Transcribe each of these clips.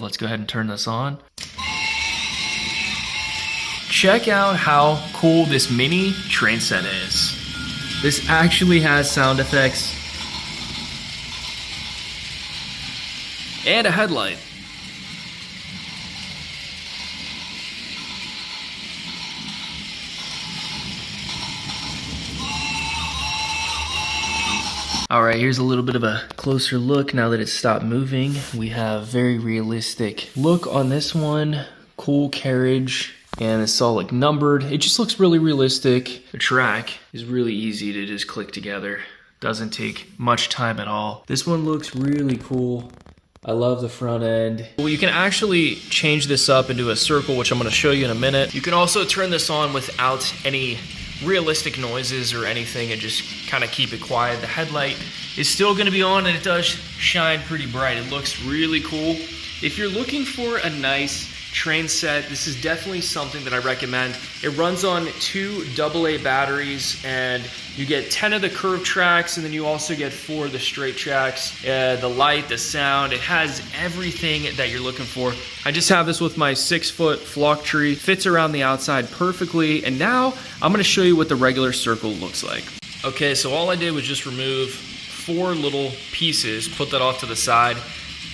Let's go ahead and turn this on. Check out how cool this mini train set is. This actually has sound effects and a headlight. All right, here's a little bit of a closer look now that it's stopped moving. We have very realistic look on this one. Cool carriage, and it's all like numbered. It just looks really realistic. The track is really easy to just click together. Doesn't take much time at all. This one looks really cool. I love the front end. Well, you can actually change this up into a circle, which I'm gonna show you in a minute. You can also turn this on without any realistic noises or anything and just kind of keep it quiet. The headlight is still going to be on and it does shine pretty bright. It looks really cool. If you're looking for a nice train set, this is definitely something that I recommend. It runs on 2 AA batteries and you get 10 of the curved tracks and then you also get 4 of the straight tracks. The light, the sound, it has everything that you're looking for. I just have this with my 6-foot flock tree. Fits around the outside perfectly. And now I'm gonna show you what the regular circle looks like. Okay, so all I did was just remove 4 little pieces, put that off to the side,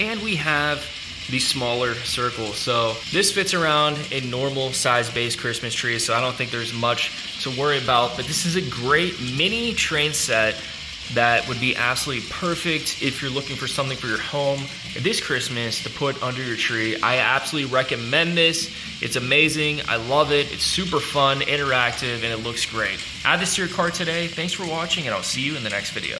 and we have the smaller circle. So this fits around a normal size base Christmas tree, so I don't think there's much to worry about, but this is a great mini train set that would be absolutely perfect if you're looking for something for your home this Christmas to put under your tree. I absolutely recommend this. It's amazing. I love it. It's super fun, interactive, and it looks great. Add this to your cart today. Thanks for watching, and I'll see you in the next video.